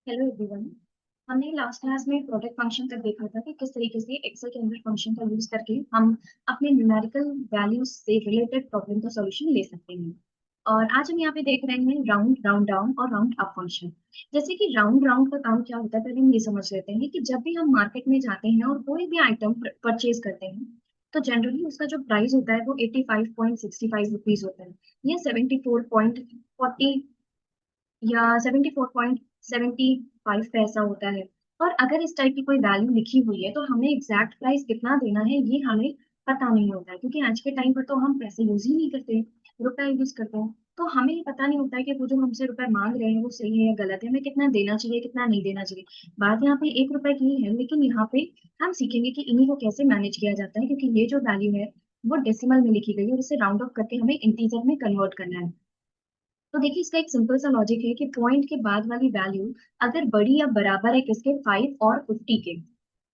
Hello everyone. हमने last class में product function तक देखा था कि किस तरीके से एक्सेल के अंदर फंक्शन का यूज करके हम अपने न्यूमेरिकल वैल्यूज से रिलेटेड प्रॉब्लम का सॉल्यूशन ले सकते हैं। और आज हम यहाँ पे देख रहे हैं राउंड राउंड डाउन और राउंड अप फंक्शन। जैसे कि राउंड राउंड का काम क्या होता है, पहले हम ये समझ लेते हैं कि जब भी हम मार्केट में जाते हैं और कोई भी आइटम परचेज करते हैं तो जनरली उसका जो प्राइस होता है वो 85.65 रुपीज होता है, या 74.40 या 74.75 पैसा होता है। और अगर इस टाइप की कोई वैल्यू लिखी हुई है तो हमें एग्जैक्ट प्राइस कितना देना है ये हमें पता नहीं होता है, क्योंकि आज के टाइम पर तो हम पैसे यूज ही नहीं करते, रुपए यूज करते हैं। तो हमें ये पता नहीं होता है कि वो जो हमसे रुपए मांग रहे हैं वो सही है या गलत है, हमें कितना देना चाहिए कितना नहीं देना चाहिए। बात यहाँ पे 1 रुपए की ही है, लेकिन यहाँ पे हम सीखेंगे कि इन्हीं को कैसे मैनेज किया जाता है, क्योंकि ये जो वैल्यू है वो डेसिमल में लिखी गई है और इसे राउंड ऑफ करके हमें इंटीजर में कन्वर्ट करना है। तो देखिए, इसका एक सिंपल सा लॉजिक है कि पॉइंट के बाद वाली वैल्यू अगर बड़ी या बराबर है किसके, 5 और 50 के,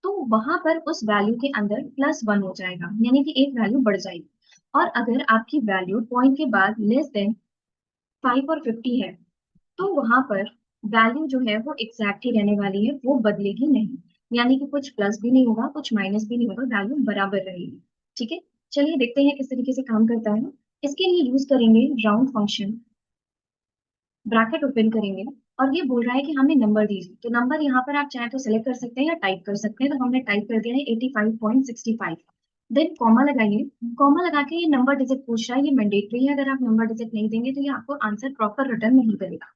तो वहां पर उस वैल्यू के अंदर +1 हो जाएगा, यानी कि एक वैल्यू बढ़ जाएगी। और अगर आपकी वैल्यू पॉइंट के बाद << 5 और 50 है, तो वहां पर वैल्यू जो है वो एग्जैक्ट ही रहने वाली है, वो बदलेगी नहीं। यानी कि कुछ प्लस भी नहीं होगा कुछ माइनस भी नहीं होगा, वैल्यू बराबर रहेगी। ठीक है, चलिए देखते हैं किस तरीके से काम करता है। इसके लिए यूज करेंगे राउंड फंक्शन। ब्रैकेट ओपन करेंगे और ये बोल रहा है कि हमें नंबर दीजिए, तो नंबर यहाँ पर आप चाहे तो सिलेक्ट कर सकते हैं या टाइप कर सकते हैं। तो हमने टाइप कर दिया है 85.65। देन कॉमा लगाइए। कॉमा लगा के ये नंबर डिजिट पूछ रहा है, ये मैंडेटरी है, अगर आप नंबर डिजिट नहीं देंगे तो ये आपको आंसर प्रॉपर रिटर्न नहीं करेगा।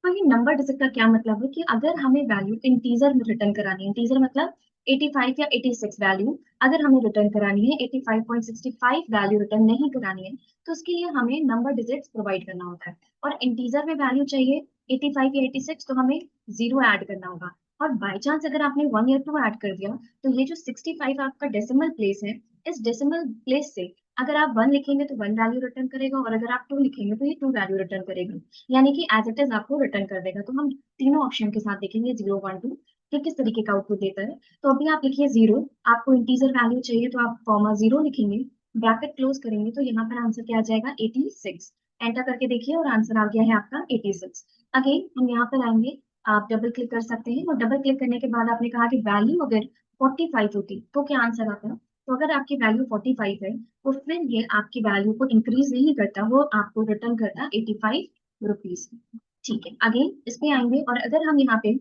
तो ये नंबर डिजिट का क्या मतलब है कि अगर हमें वैल्यू इंटीजर में रिटर्न करानी है, इंटीजर मतलब 85 या 86 वैल्यू अगर हमें रिटर्न करानी है, 85.65 वैल्यू रिटर्न नहीं करानी है, तो उसके लिए हमें नंबर डिजिट्स प्रोवाइड करना होता है। और इंटीजर में वैल्यू चाहिए 85 या 86, तो हमें जीरो ऐड करना होगा। और बाय चांस अगर आपने 1 या 2 ऐड कर दिया, तो ये जो 65 आपका डेसिमल प्लेस है, इस डेसिमल प्लेस से अगर आप 1 लिखेंगे तो 1 वैल्यू रिटर्न करेगा, और अगर आप 2 लिखेंगे तो ये 2 वैल्यू रिटर्न करेगा। यानी कि एज इट इज आपको रिटर्न कर देगा। तो हम तीनों ऑप्शन के साथ देखेंगे 0 1 2 कि किस तरीके का आउटपुट देता है। तो अभी आप लिखिए 0। आपको इंटीजर वैल्यू चाहिए तो आप कॉमा 0 लिखेंगे, ब्रैकेट क्लोज करेंगे, तो यहाँ पर आंसर क्या आ जाएगा, 86। एंटर करके देखिए और आंसर आ गया है आपका 86। अगेन हम यहाँ पर आएंगे, आप डबल क्लिक कर सकते हैं, और डबल क्लिक करने के बाद आपने कहा कि वैल्यू अगर 45 होती तो क्या आंसर आता। तो अगर आपकी वैल्यू 45 है तो फिर ये आपकी वैल्यू को इंक्रीज नहीं करता, वो आपको रिटर्न करता 85 रुपीज। ठीक है, अगेन इस पे आएंगे और अगर हम यहाँ पे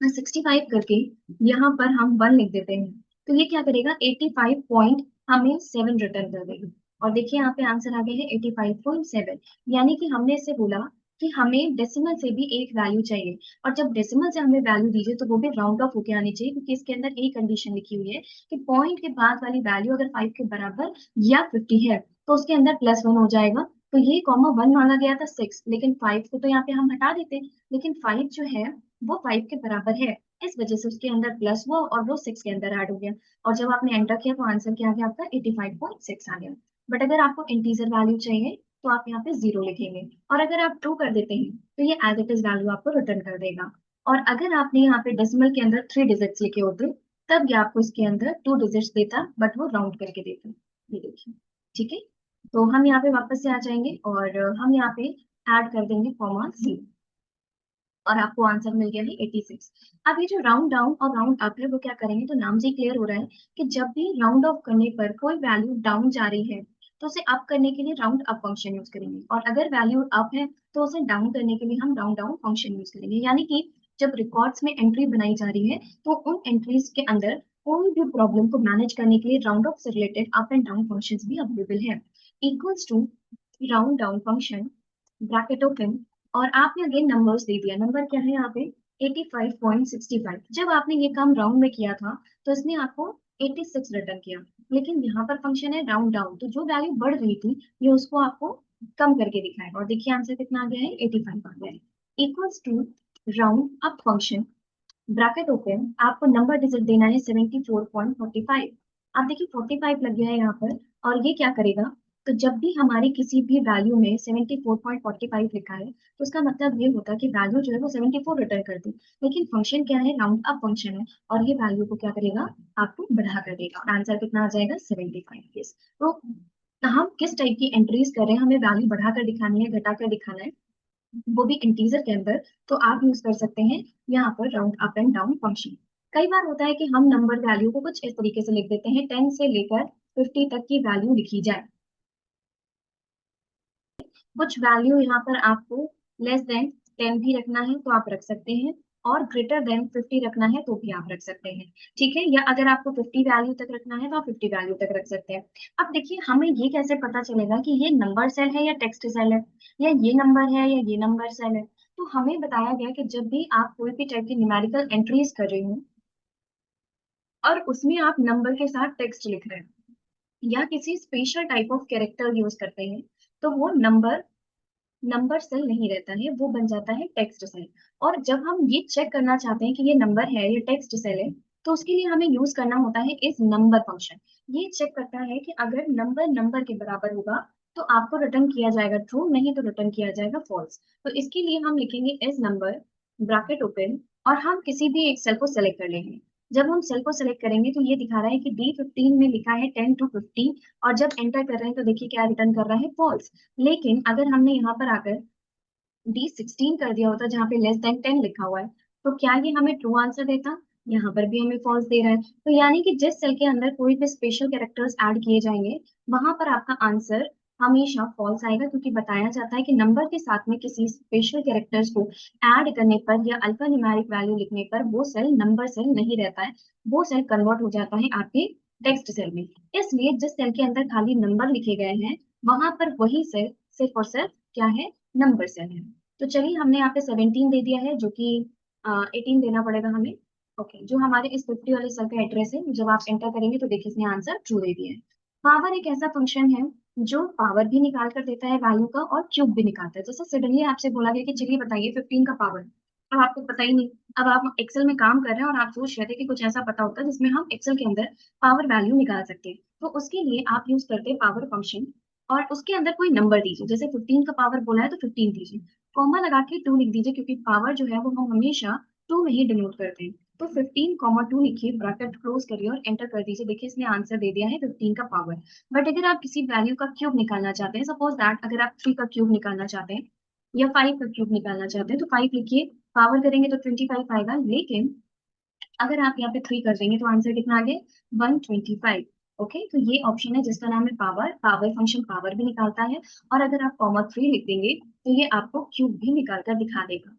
65 करके यहाँ पर हम 1 लिख देते हैं, तो ये क्या करेगा, 85 पॉइंट हमें 7 रिटर्न कर देगा। और देखिए यहाँ पे आंसर आ गया है 85.7। यानी कि हमने इससे बोला कि हमें डेसिमल से भी एक वैल्यू चाहिए, और जब डेसिमल से हमें वैल्यू दीजिए तो वो भी राउंड ऑफ होके आनी चाहिए, क्योंकि इसके अंदर एक कंडीशन लिखी हुई है कि पॉइंट के बाद वाली वैल्यू अगर 5 के बराबर या 50 है तो उसके अंदर +1 हो जाएगा। तो ये कॉमा 1 मांगा गया था 6, लेकिन 5 को तो यहाँ पे हम हटा देते, लेकिन 5 जो है वो 5 के बराबर है, इस वजह से उसके अंदर प्लस हुआ और वो 6 के अंदर ऐड हो गया। और जब आपने एंटर किया तो आंसर क्या आ गया आपका, 85.6 आ गया। बट अगर आपको इंटीजर वैल्यू चाहिए तो आप यहाँ पे 0 लिखेंगे, और अगर आप 2 कर देते हैं तो ये एज इट इज वैल्यू आपको रिटर्न कर देगा। और अगर आपने यहाँ पे डेसिमल के अंदर 3 डिजिट्स लिखे होते तब ये आपको इसके अंदर 2 डिजिट्स देता, बट वो राउंड करके देता। ये देखिए, ठीक है। तो हम यहाँ पे वापस से आ जाएंगे और हम यहाँ पे ऐड कर देंगे कॉमा 0, और आपको आंसर मिल गया है 86। अब ये जो राउंड डाउन और राउंड अप है वो क्या करेंगे, तो नाम से ही क्लियर हो रहा है कि जब भी राउंड ऑफ करने पर कोई वैल्यू डाउन जा रही है तो उसे अप करने के लिए राउंड अप फंक्शन यूज करेंगे, और अगर वैल्यू अप है तो उसे डाउन करने के लिए हम राउंड डाउन फंक्शन यूज करेंगे। यानी कि जब रिकॉर्ड्स में एंट्री बनाई जा रही है तो उन एंट्रीज के अंदर कोई भी प्रॉब्लम को मैनेज करने के लिए राउंड ऑफ से related up and down functions भी अवेलेबल है। Equals to round down function, bracket open, और आपने अगेन नंबर्स दे दिया। नंबर क्या है यहाँ पे, 85.65। जब आपने ये काम राउंड में किया था तो इसने आपको 86 रिटर्न किया, लेकिन यहाँ पर फंक्शन है राउंड डाउन, तो जो वैल्यू बढ़ रही थी ये उसको आपको कम करके दिखाएगा। और देखिए आंसर कितना आ गया है, 85 आ गया है। Equals to round up function, bracket open, आपको नंबर डिजिट देना है 74.45। आप देखिए 45 लग गया है यहाँ पर, और ये क्या करेगा, तो जब भी हमारी किसी भी वैल्यू में 74.45 लिखा है तो उसका मतलब ये होता है कि वैल्यू जो है वो 74 रिटर्न कर दी। लेकिन फंक्शन क्या है, राउंड अप फंक्शन है, और ये वैल्यू को क्या करेगा, आपको बढ़ा कर देगा। आंसर कितना आ जाएगा, 75। यस। तो हम किस टाइप की एंट्रीज कर रहे हैं, हमें वैल्यू बढ़ाकर दिखानी है घटाकर दिखाना है, वो भी इंटीजर के अंदर, तो आप यूज कर सकते हैं यहाँ पर round up and down function. कई बार होता है कि हम नंबर वैल्यू को कुछ इस तरीके से लिख देते हैं, 10 से लेकर 50 तक की वैल्यू लिखी जाए। कुछ वैल्यू यहाँ पर आपको लेस देन 10 भी रखना है तो आप रख सकते हैं, और ग्रेटर देन 50 रखना है तो भी आप रख सकते हैं। ठीक है, या अगर आपको 50 वैल्यू तक रखना है तो आप 50 वैल्यू तक रख सकते हैं। अब देखिए, हमें ये कैसे पता चलेगा कि ये नंबर सेल है या टेक्स्ट सेल है, या ये नंबर है या ये नंबर सेल है? तो हमें बताया गया कि जब भी आप कोई भी टाइप की न्यूमेरिकल एंट्रीज कर रहे हो और उसमें आप नंबर के साथ टेक्स्ट लिख रहे हैं या किसी special type of character use करते हैं, तो वो नंबर नंबर सेल नहीं रहता है, वो बन जाता है टेक्स्ट सेल। और जब हम ये चेक करना चाहते हैं कि ये नंबर है या टेक्स्ट सेल है, तो उसके लिए हमें यूज करना होता है इस नंबर फंक्शन। ये चेक करता है कि अगर नंबर नंबर के बराबर होगा तो आपको रिटर्न किया जाएगा ट्रू, नहीं तो रिटर्न किया जाएगा फॉल्स। तो इसके लिए हम लिखेंगे इस नंबर ब्रैकेट ओपन, और हम किसी भी एक सेल को सेलेक्ट कर लेंगे। जब हम सेल को सेलेक्ट करेंगे तो ये दिखा रहा है कि D15 में लिखा है 10 to 50, और जब एंटर कर रहे हैं तो देखिए क्या रिटर्न कर रहा है, फॉल्स। लेकिन अगर हमने यहाँ पर आकर D16 कर दिया होता जहाँ पे लेस देन 10 लिखा हुआ है, तो क्या ये हमें ट्रू आंसर देता? यहाँ पर भी हमें फॉल्स दे रहा है। तो यानी कि जिस सेल के अंदर कोई भी स्पेशल कैरेक्टर्स ऐड किए जाएंगे, वहां पर आपका आंसर हमेशा फॉल्स आएगा, क्योंकि बताया जाता है कि नंबर के साथ में किसी स्पेशल कैरेक्टर्स को ऐड करने पर या अल्फा न्यूमेरिक वैल्यू लिखने पर वो सेल नंबर सेल नहीं रहता है, वो सेल कन्वर्ट हो जाता है आपके टेक्स्ट सेल में। इसलिए जिस सेल के अंदर खाली नंबर लिखे गए हैं, वहां पर वही सेल सिर्फ और सिर्फ क्या है, नंबर सेल है। तो चलिए, हमने यहाँ पे 17 दे दिया है, जो कि 18 देना पड़ेगा हमें। ओके, जो हमारे इस 50 वाले सेल का एड्रेस है, जब आप एंटर करेंगे तो देखिए इसने आंसर ट्रू दे दिया है। पावर एक ऐसा फंक्शन है जो पावर भी निकाल कर देता है वैल्यू का, और क्यूब भी निकालता है। जैसे सडनली आपसे बोला गया कि चलिए बताइए 15 का पावर, अब आपको पता ही नहीं। अब आप एक्सेल में काम कर रहे हैं और आप सोच रहे थे कि कुछ ऐसा पता होता है जिसमें हम एक्सेल के अंदर पावर वैल्यू निकाल सकते हैं, तो उसके लिए आप यूज करते हैं पावर फंक्शन। और उसके अंदर कोई नंबर दीजिए, जैसे 15 का पावर बोला है तो 15 दीजिए, कॉमा लगा के 2 लिख दीजिए, क्योंकि पावर जो है वो हम हमेशा 2 में ही डिनोट करते हैं। तो 15 2 लिखिए, ब्रैकेट क्लोज करिए और एंटर कर दीजिए। देखिए इसने आंसर दे दिया है 15 का पावर। बट अगर आप किसी वैल्यू का क्यूब निकालना चाहते हैं, सपोज दैट अगर आप 3 का क्यूब निकालना चाहते हैं या 5 का क्यूब निकालना चाहते हैं, तो 5 लिखिए, पावर करेंगे तो 25 आएगा। लेकिन अगर आप यहाँ पे 3 कर देंगे तो आंसर कितना आ गया, 125। ओके, तो ये ऑप्शन है जिसका नाम है पावर। पावर फंक्शन पावर भी निकालता है, और अगर आप कॉमा 3 लिख देंगे तो ये आपको क्यूब भी निकाल कर दिखा देगा।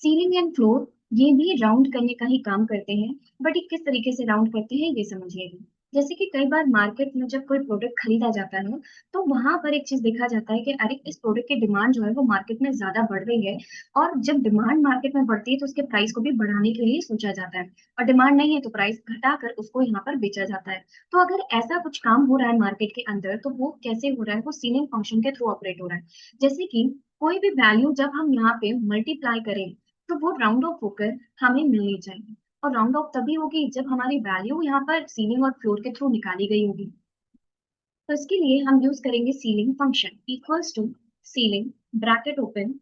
सीलिंग एंड फ्लोर, ये भी राउंड करने का ही काम करते हैं, बट ये किस तरीके से राउंड करते हैं ये समझिएगा। जैसे कि कई बार मार्केट में जब कोई प्रोडक्ट खरीदा जाता है, तो वहां पर एक चीज देखा जाता है कि अरे इस प्रोडक्ट की डिमांड जो है वो मार्केट में ज्यादा बढ़ रही है, और जब डिमांड मार्केट में बढ़ती है तो उसके प्राइस को भी बढ़ाने के लिए सोचा जाता है, और डिमांड नहीं है तो प्राइस घटाकर उसको यहाँ पर बेचा जाता है। तो अगर ऐसा कुछ काम हो रहा है मार्केट के अंदर, तो वो कैसे हो रहा है, वो सीलिंग फंक्शन के थ्रू ऑपरेट हो रहा है। जैसे कि कोई भी वैल्यू जब हम यहाँ पे मल्टीप्लाई करें, तो वो राउंड ऑफ होकर हमें मिलनी चाहिए, और राउंड ऑफ तभी होगी जब हमारी वैल्यू यहाँ पर सीलिंग और फ्लोर के थ्रू निकाली गई होगी। तो इसके लिए हम यूज करेंगे ceiling function equals to ceiling bracket open,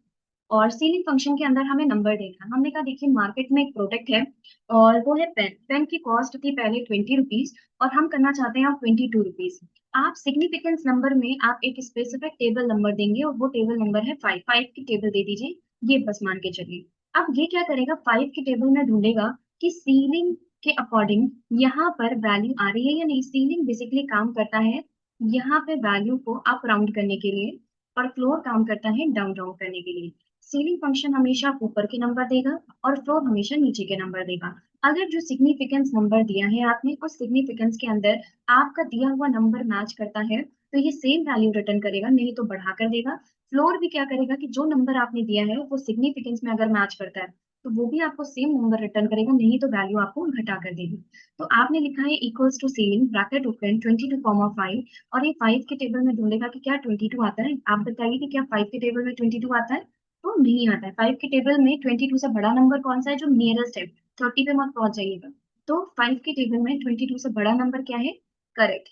और सीलिंग फंक्शन के अंदर हमें नंबर देना है। हमने कहा देखिए मार्केट में एक प्रोडक्ट है और वो है पेन। पेन की कॉस्ट थी पहले 20 रुपीज, और हम करना चाहते हैं आप 22 रुपीज। आप सिग्निफिकेंस नंबर में आप एक स्पेसिफिक टेबल नंबर देंगे, और वो टेबल नंबर है 5। 5 की टेबल दे दीजिए, ये बस मान के चलिए। अब ये क्या करेगा, 5 की टेबल में ढूंढेगा कि सीलिंग के अकॉर्डिंग यहाँ पर वैल्यू आ रही है या नहीं। सीलिंग बेसिकली काम करता है यहाँ पे वैल्यू को अप राउंड करने के लिए, और फ्लोर काम करता है डाउन राउंड करने के लिए। सीलिंग फंक्शन हमेशा ऊपर के नंबर देगा और फ्लोर हमेशा नीचे के नंबर देगा। अगर जो सिग्निफिकेंस नंबर दिया है आपने, उस सिग्निफिकेंस के अंदर आपका दिया हुआ नंबर मैच करता है, तो ये सेम वैल्यू रिटर्न करेगा, नहीं तो बढ़ा कर देगा। फ्लोर भी क्या करेगा कि जो नंबर आपने दिया है वो सिग्निफिकेंस में अगर मैच करता है, तो वो भी आपको सेम नंबर रिटर्न करेगा, नहीं तो वैल्यू आपको घटा कर देगी। तो आपने लिखा है equals to ceiling bracket open 22 5, और ये 5 के टेबल में ढूंढेगा कि क्या 22 आता है। आप बताइए कि क्या 5 के टेबल में 22 आता है? तो नहीं आता है। 5 के टेबल में 22 से बड़ा नंबर कौन सा है, जो नियरेस्ट है। 30 पे मत पहुंच जाइएगा। तो 5 के टेबल में 22 से बड़ा नंबर क्या है, करेक्ट,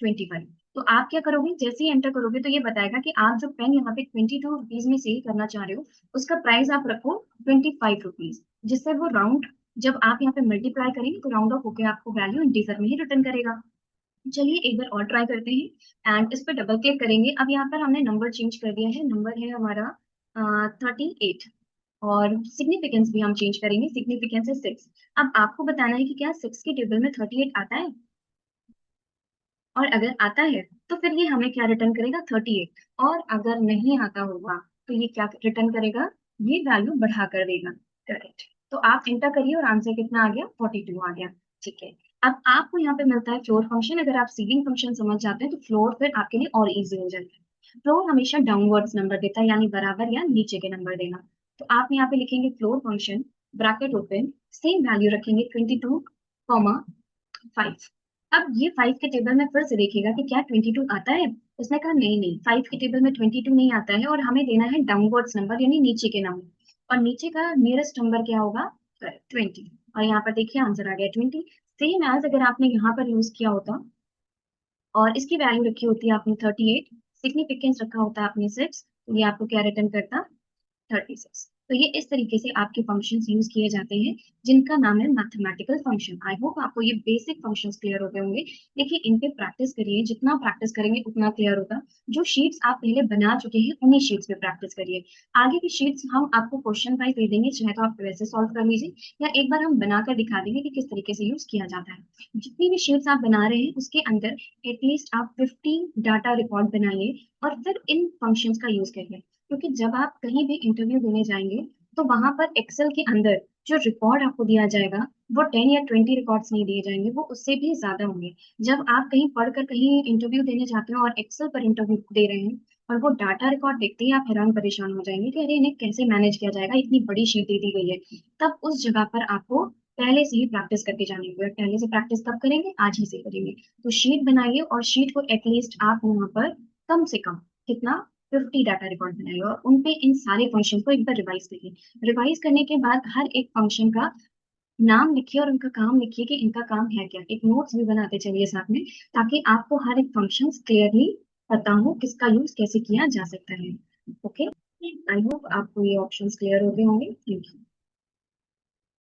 25। तो आप क्या करोगे, जैसे ही एंटर करोगे तो ये बताएगा कि आप जो पेन यहाँ पे 22 रुपीज में सेल करना चाह रहे हो, उसका प्राइस आप रखो 25 रुपीज, जिससे वो राउंड, जब आप यहाँ पे मल्टीप्लाई करेंगे तो राउंड ऑफ होकर आपको वैल्यू इंटीजर में ही रिटर्न करेगा। चलिए एक बार और ट्राई करते हैं, एंड इस पर डबल क्लिक करेंगे। अब यहाँ पर हमने नंबर चेंज कर दिया है, नंबर है हमारा 38 और सिग्निफिकेंस भी हम चेंज करेंगे, सिग्निफिकेंस है 6। अब आपको बताना है कि क्या 6 के टेबल में 38 आता है, और अगर आता है तो फिर ये हमें क्या रिटर्न करेगा 38, और अगर नहीं आता होगा तो ये क्या रिटर्न करेगा, ये वैल्यू बढ़ा कर देगा। करेक्ट। तो आप एंटर करिए और आंसर कितना आ गया, 42 आ गया। ठीक है। अब आपको यहाँ पे मिलता है फ्लोर फंक्शन। अगर आप सीलिंग फंक्शन समझ जाते हैं तो फ्लोर फिर आपके लिए और इजी हो जाएगा। फ्लोर हमेशा डाउनवर्ड्स नंबर देता है, यानी बराबर या नीचे के नंबर देना। तो आप यहाँ पे लिखेंगे floor function, bracket open, same value रखेंगे 22, 5। अब ये 5 के टेबल में फिर से देखिएगा कि क्या 22 आता है। उसने कहा नहीं नहीं, 5 के टेबल में 22 नहीं आता है, और हमें देना है डाउनवर्ड्स नंबर यानी नीचे के नंबर, और नीचे का नियरेस्ट नंबर क्या होगा, 20। और यहाँ पर देखिए आंसर आ गया 20। सेम एज अगर आपने यहाँ पर यूज किया होता और इसकी वैल्यू रखी होती है आपने 38, सिग्निफिकेंस रखा होता आपने 6, तो ये आपको क्या रिटर्न करता, 36। तो ये इस तरीके से आपके फंक्शंस यूज किए जाते हैं, जिनका नाम है मैथमेटिकल फंक्शन। आई होप आपको ये बेसिक फंक्शंस क्लियर हो गए होंगे। देखिए इन पे प्रैक्टिस करिए, जितना प्रैक्टिस करेंगे उतना क्लियर होगा। जो शीट्स आप पहले बना चुके हैं उन्हीं शीट्स पे प्रैक्टिस करिए। आगे की शीट्स हम आपको क्वेश्चन वाइज दे देंगे, चाहे तो आप वैसे सॉल्व कर लीजिए, या एक बार हम बनाकर दिखा देंगे कि किस तरीके से यूज किया जाता है। जितनी भी शीट्स आप बना रहे हैं उसके अंदर एटलीस्ट आप 15 डाटा रिकॉर्ड बनाइए, और फिर इन फंक्शंस का यूज करिए। क्योंकि जब आप कहीं भी इंटरव्यू देने जाएंगे तो वहां पर एक्सेल के अंदर जो रिकॉर्ड आपको दिया जाएगा वो 10 या 20 रिकॉर्ड्स नहीं दिए जाएंगे, वो उससे भी ज्यादा होंगे। जब आप कहीं पढ़कर कहीं इंटरव्यू देने जाते हैं और एक्सेल पर इंटरव्यू दे रहे हैं और वो डाटा रिकॉर्ड देखते ही आप हैरान परेशान हो जाएंगे कि अरे इन्हें कैसे मैनेज किया जाएगा, इतनी बड़ी शीट दे दी गई है। तब उस जगह पर आपको पहले से ही प्रैक्टिस करके जानी होगी, और पहले से प्रैक्टिस कब करेंगे, आज ही से करेंगे। तो शीट बनाइए, और शीट को एटलीस्ट आप वहां पर कम से कम कितना, 50 डाटा रिकॉर्ड बनाइए, और उन पे इन सारे फंक्शन को एक बार रिवाइज करिए। रिवाइज करने के बाद हर एक फंक्शन का नाम लिखिए और उनका काम लिखिए कि इनका काम है क्या। एक नोट्स भी बनाते चलिए साथ में, ताकि आपको हर एक फंक्शन क्लियरली पता हो किसका यूज कैसे किया जा सकता है। ओके, आई होप आपको ये ऑप्शंस क्लियर हो गए होंगे। Thank you.